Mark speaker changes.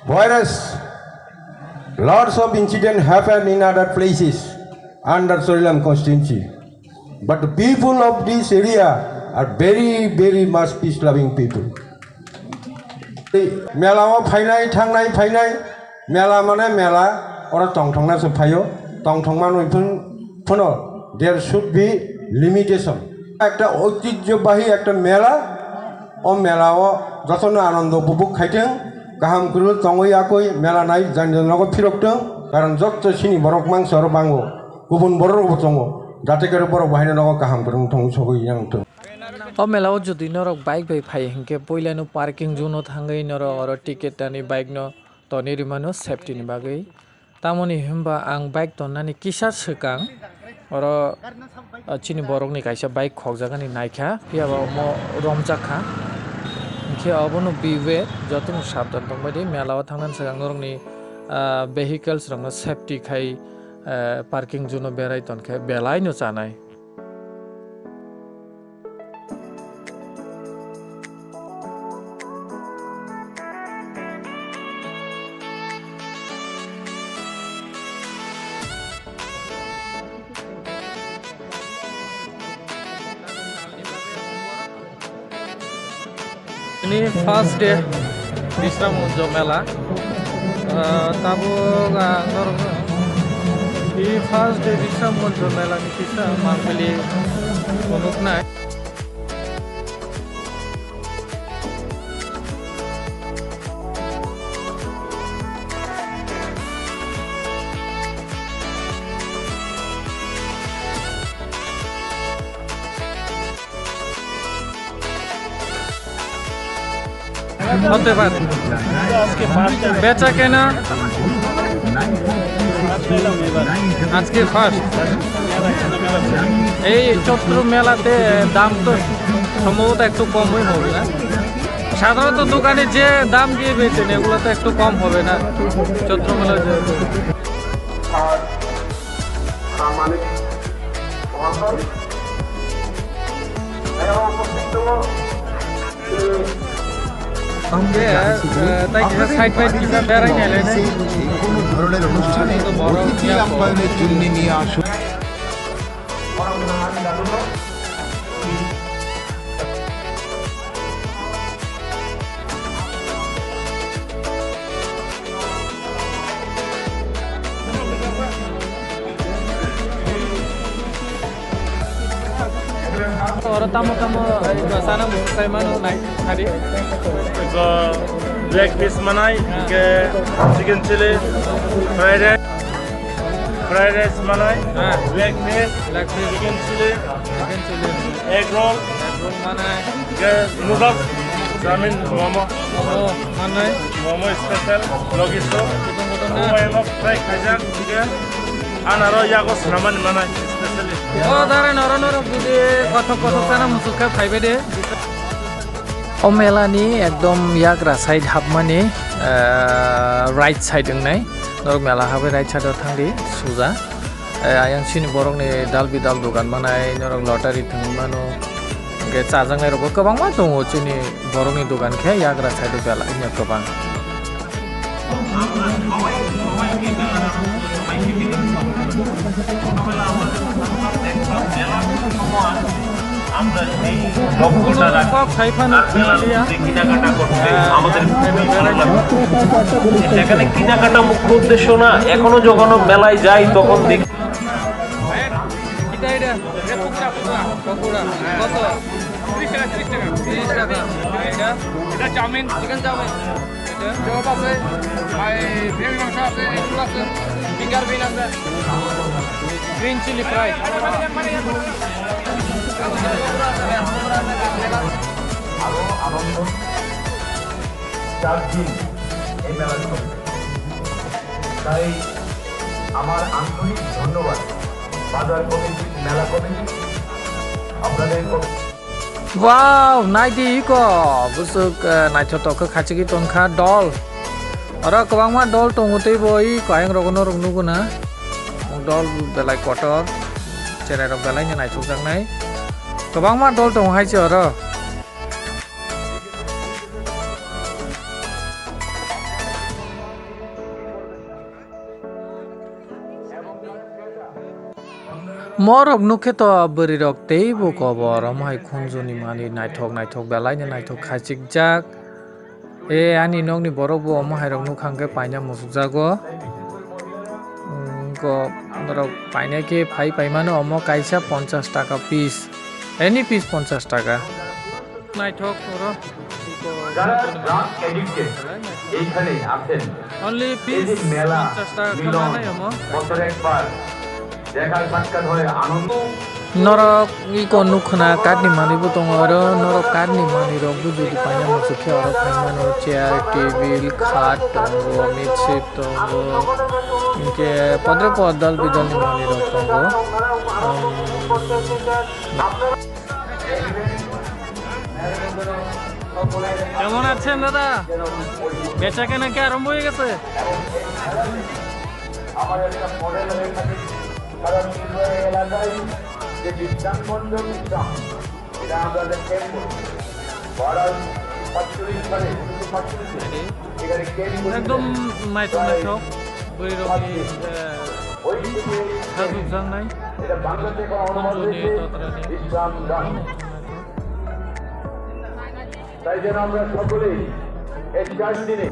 Speaker 1: Whereas lots of incidents happen in other places under Sorilam constituency. But the people of this area are very, very much peace-loving people. मेलाव फायनाय थांनाय फायनाय मेला माने मेला और तंथंनासो फायो तंथंमान फुनो there should be limitation একটা ঐতিহ্যবাহী একটা মেলা ও মেলাও যতন আনন্দ উপভোগ খাইতেं गाहाम करो तंगई आकई मेला नाय जानजनगो फिरकतों कारण जत सिनी बरक मांस और बांगो गुबुन बरक तंगो जाते करे बरक बाहायनो नगो गाहाम करो तंग सगै यांगतों
Speaker 2: o mela o jodi norok bike bai phai hingke poila no parking zone no thangai norok oro ticket tani bike no toni rimano safety ni bagai tamoni himba ang bike tonnani kisar sekang oro chini borok ni kaisa bike khogjagani naikha piaba mo romjakha hingke obono beware jotong sabdan tongbai mela o thangnan sekang norok ni vehicles rong safety khai parking zone no berai tonkhe belai no chanai ini first day Bisram Unjo Mela tabo norong ini first day Bisram Unjo Mela ni kita mangkali monuknai হতে পারে বেচা কেনা আজকে first এই চৈত্র মেলাতে দাম তো সম্ভবত একটু কমই হবে না সাধারণত দোকানে যে দাম দিয়ে বেচেন এগুলো তো একটু কম হবে না চৈত্র মেলা তাই সাইড বাই কিনা বেড়াই গেলে
Speaker 3: কোনো ধরনের অনুষ্ঠানে অতিথি আপ্যায়নের জন্য নিয়ে আসুন
Speaker 2: orang tamu-tamu sana saya mana naik hari
Speaker 4: ke black fish manai ke chicken chili fried rice manai black fish chicken chili egg roll
Speaker 2: manai
Speaker 4: ke noodles ramen momo
Speaker 2: manai
Speaker 4: momo special logiso momo fry kajak ke anaro yagos naman manai specially
Speaker 2: oh dare noro budi kothok sana musuka phaibe de o mela ni ekdom yagra side habmani right side ngai norok mela habe right side o thangdi suja ayang sini borok ni dal bidal dogan manai norok lottery thangmano ge chajang nai robo kobang ma tongo chini borok ni dogan khe yagra side o bela nya kobang
Speaker 4: আমরা এই লক্ষ্যটা রাখি কেনাকাটা করতে আমাদের এখানে কেনাকাটা মুখ্য উদ্দেশ্য না এখনো যখন মেলায় যাই তখন দেখি
Speaker 2: চাউমিন চিকেন চাউমিন জবাব আছে বিরিয়ানি মাংস আছে এগুলো আছে ফিঙ্গার বিন আছে গ্রিন চিলি ফ্রাই
Speaker 3: আরো আনন্দ 4 দিন এই মেলা চলবে তাই আমার আন্তরিক ধন্যবাদ বাজার কমিটি মেলা কমিটি আপনাদের
Speaker 2: wow naidi ko busuk naithoto ko khachigi tonkha dol ora kwangma dol tongutei boi kaing rogono rongnugo na dol belai kotor cherai rok belai ni naithokjaknai kwangma dol tonghaise ora Morok nuke to beri rok teibo kobor amai khunjoni mani naitok belaina naitok khachik jak e ani nokni borok bo amai rok nukhangke paina musukjago ko rok paina ke paimano amo kaisa 50 taka piece any piece 50 taka naitok oro
Speaker 5: যারা drug addicted এইখানে আছেন
Speaker 2: only
Speaker 5: এই
Speaker 2: piece
Speaker 5: যে মেলা
Speaker 2: 50 taka
Speaker 5: মিলন
Speaker 2: নাই amo
Speaker 5: বছরে একবার দেখা সাক্ষাৎ হয় আনন্দ
Speaker 2: norok iko nukhna katni mani bo tongo aro norok katni mani rok bu jodi paina musukhe aro paimano chair table khat tongo mitship tongo inke padre podal bidal ni mani rok tongo কেমন আছেন দাদা বেচা কেনা কি আরম্ভ হয়ে গেছে
Speaker 5: আমার একটা মডেল হয়ে থাকে কারণ এই এলাকায় যে বিজ্ঞান মন্ডল বিজ্ঞান এটা আমরা দেখেন বড় 45 সালে 45 সালে এখানে কেন্দ্র
Speaker 2: একদম নাইটক বই রকি
Speaker 5: ওই থেকে
Speaker 2: সাজুক জাংনাই
Speaker 5: এটা বাংলাদেশে কোনো অনুমতি
Speaker 2: খঞ্জনি তত্রানি
Speaker 5: ইসলাম গান তাই যেন আমরা সকলেই এই 4 দিনে